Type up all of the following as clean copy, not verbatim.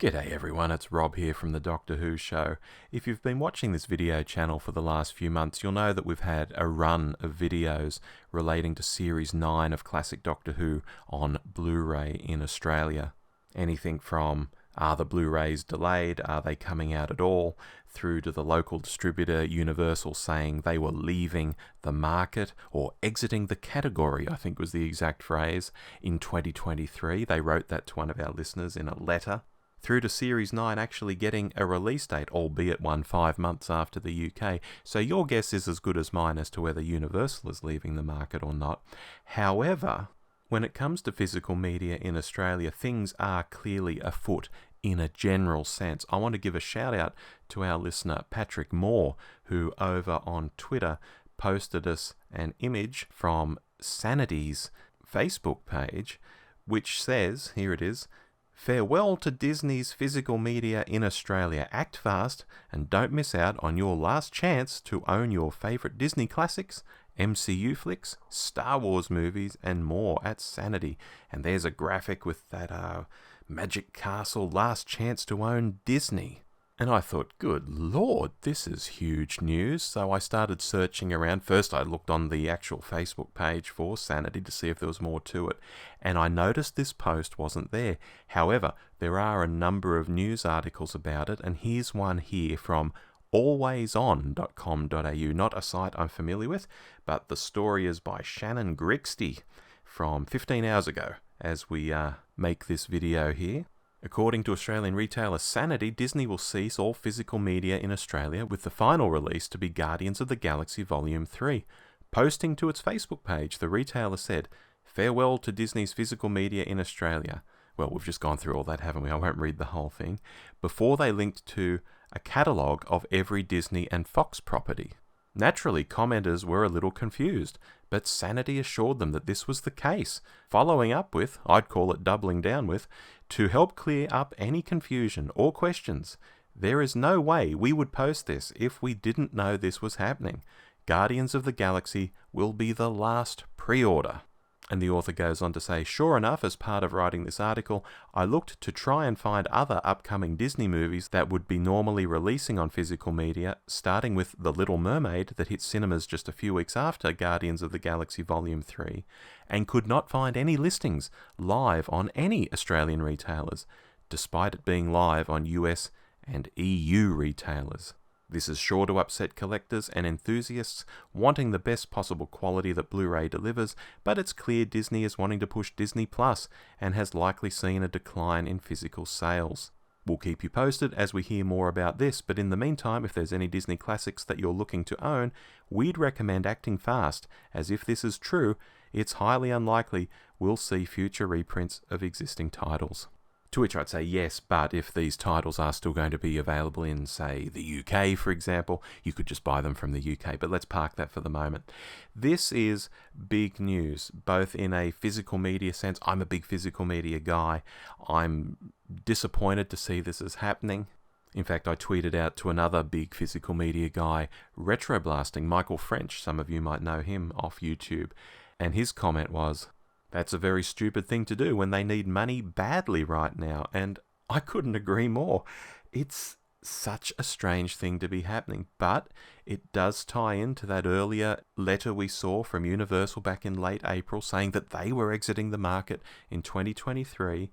G'day everyone, it's Rob here from the Doctor Who Show. If you've been watching this video channel for the last few months, you'll know that we've had a run of videos relating to Series 9 of classic Doctor Who on Blu-ray in Australia. Anything from, are the Blu-rays delayed, are they coming out at all, through to the local distributor Universal saying they were leaving the market or exiting the category, I think was the exact phrase, in 2023. They wrote that to one of our listeners in a letter. Through to Series 9 actually getting a release date, albeit 5 months after the UK. So your guess is as good as mine as to whether Universal is leaving the market or not. However, when it comes to physical media in Australia, things are clearly afoot in a general sense. I want to give a shout out to our listener Patrick Moore, who over on Twitter posted us an image from Sanity's Facebook page, which says, here it is, "Farewell to Disney's physical media in Australia. Act fast and don't miss out on your last chance to own your favourite Disney classics, MCU flicks, Star Wars movies and more at Sanity." And there's a graphic with that Magic Castle last chance to own Disney. And I thought, good lord, this is huge news. So I started searching around. First I looked on the actual Facebook page for Sanity to see if there was more to it. And I noticed this post wasn't there. However, there are a number of news articles about it. And here's one here from alwayson.com.au. Not a site I'm familiar with, but the story is by Shannon Grixty from 15 hours ago as we make this video here. According to Australian retailer Sanity, Disney will cease all physical media in Australia, with the final release to be Guardians of the Galaxy Volume 3. Posting to its Facebook page, the retailer said, "Farewell to Disney's physical media in Australia." Well, we've just gone through all that, haven't we? I won't read the whole thing. Before they linked to a catalogue of every Disney and Fox property. Naturally, commenters were a little confused, but Sanity assured them that this was the case, following up with, I'd call it doubling down with, to help clear up any confusion or questions. "There is no way we would post this if we didn't know this was happening. Guardians of the Galaxy will be the last pre-order." And the author goes on to say, "Sure enough, as part of writing this article, I looked to try and find other upcoming Disney movies that would be normally releasing on physical media, starting with The Little Mermaid that hit cinemas just a few weeks after Guardians of the Galaxy Volume 3, and could not find any listings live on any Australian retailers, despite it being live on US and EU retailers. This is sure to upset collectors and enthusiasts wanting the best possible quality that Blu-ray delivers, but it's clear Disney is wanting to push Disney Plus and has likely seen a decline in physical sales. We'll keep you posted as we hear more about this, but in the meantime, if there's any Disney classics that you're looking to own, we'd recommend acting fast, as if this is true, it's highly unlikely we'll see future reprints of existing titles." To which I'd say yes, but if these titles are still going to be available in, say, the UK, for example, you could just buy them from the UK, but let's park that for the moment. This is big news, both in a physical media sense. I'm a big physical media guy. I'm disappointed to see this is happening. In fact, I tweeted out to another big physical media guy, Retroblasting, Michael French, some of you might know him off YouTube, and his comment was, "That's a very stupid thing to do when they need money badly right now." And I couldn't agree more. It's such a strange thing to be happening, but it does tie into that earlier letter we saw from Universal back in late April saying that they were exiting the market in 2023.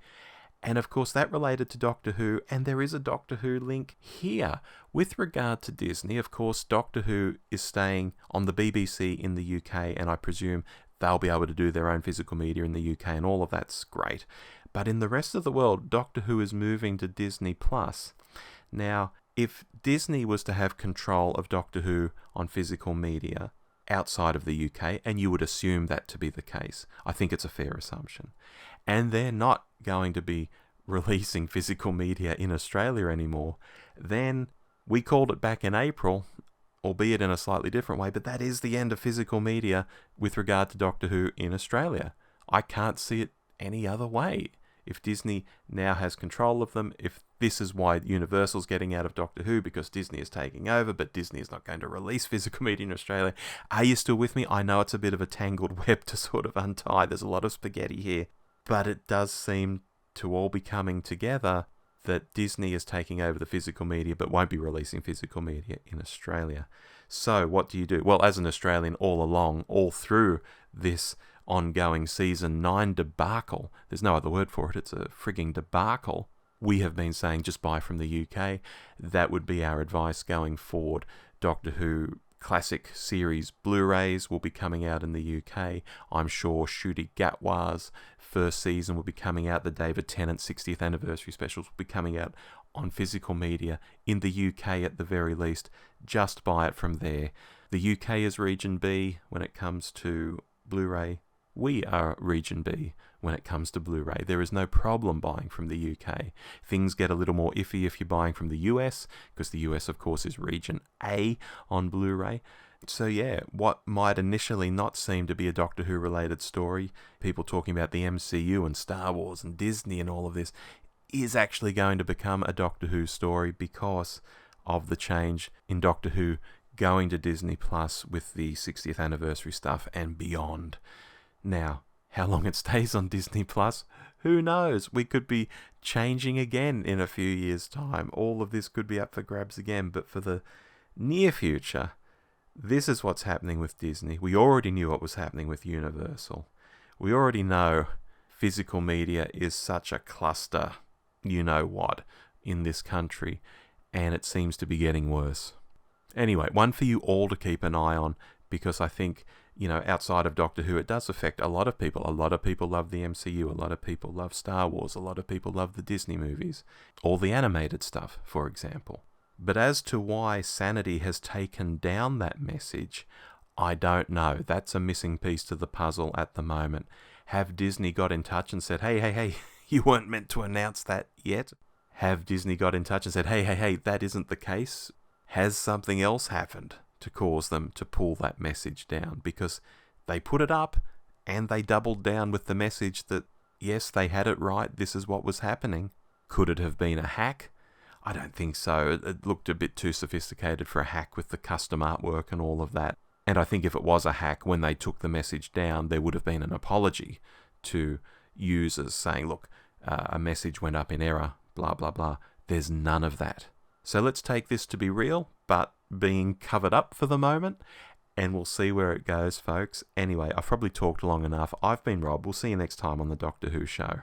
And of course that related to Doctor Who, and there is a Doctor Who link here. With regard to Disney, of course, Doctor Who is staying on the BBC in the UK, and I presume they'll be able to do their own physical media in the UK, and all of that's great. But in the rest of the world, Doctor Who is moving to Disney Plus. Now, if Disney was to have control of Doctor Who on physical media outside of the UK, and you would assume that to be the case, I think it's a fair assumption, and they're not going to be releasing physical media in Australia anymore, then we called it back in April, albeit in a slightly different way, but that is the end of physical media with regard to Doctor Who in Australia. I can't see it any other way. If Disney now has control of them, if this is why Universal's getting out of Doctor Who because Disney is taking over, but Disney is not going to release physical media in Australia. Are you still with me? I know it's a bit of a tangled web to sort of untie. There's a lot of spaghetti here, but it does seem to all be coming together that Disney is taking over the physical media but won't be releasing physical media in Australia. So what do you do? Well, as an Australian, all along, all through this ongoing season 9 debacle, there's no other word for it, it's a frigging debacle, we have been saying just buy from the UK. That would be our advice going forward. Doctor Who classic series Blu-rays will be coming out in the UK. I'm sure Ncuti Gatwa's first season will be coming out. The David Tennant 60th anniversary specials will be coming out on physical media in the UK at the very least. Just buy it from there. The UK is region B when it comes to Blu-ray. We are region B when it comes to Blu-ray. There is no problem buying from the UK. Things get a little more iffy if you're buying from the US, because the US, of course, is region A on Blu-ray. So yeah, what might initially not seem to be a Doctor Who related story, people talking about the MCU and Star Wars and Disney and all of this, is actually going to become a Doctor Who story because of the change in Doctor Who going to Disney Plus with the 60th anniversary stuff and beyond. Now, how long it stays on Disney Plus, who knows? We could be changing again in a few years' time. All of this could be up for grabs again, but for the near future, this is what's happening with Disney. We already knew what was happening with Universal. We already know physical media is such a cluster, you know what, in this country, and it seems to be getting worse. Anyway, one for you all to keep an eye on, because I think, outside of Doctor Who, it does affect a lot of people. A lot of people love the MCU. A lot of people love Star Wars. A lot of people love the Disney movies. All the animated stuff, for example. But as to why Sanity has taken down that message, I don't know. That's a missing piece to the puzzle at the moment. Have Disney got in touch and said, hey, you weren't meant to announce that yet? Have Disney got in touch and said, hey, that isn't the case? Has something else happened to cause them to pull that message down? Because they put it up and they doubled down with the message that, yes, they had it right, this is what was happening. Could it have been a hack? I don't think so. It looked a bit too sophisticated for a hack with the custom artwork and all of that. And I think if it was a hack, when they took the message down, there would have been an apology to users saying, look, a message went up in error, blah, blah, blah. There's none of that. So let's take this to be real, but being covered up for the moment, and we'll see where it goes, folks. Anyway, I've probably talked long enough. I've been Rob. We'll see you next time on the Doctor Who Show.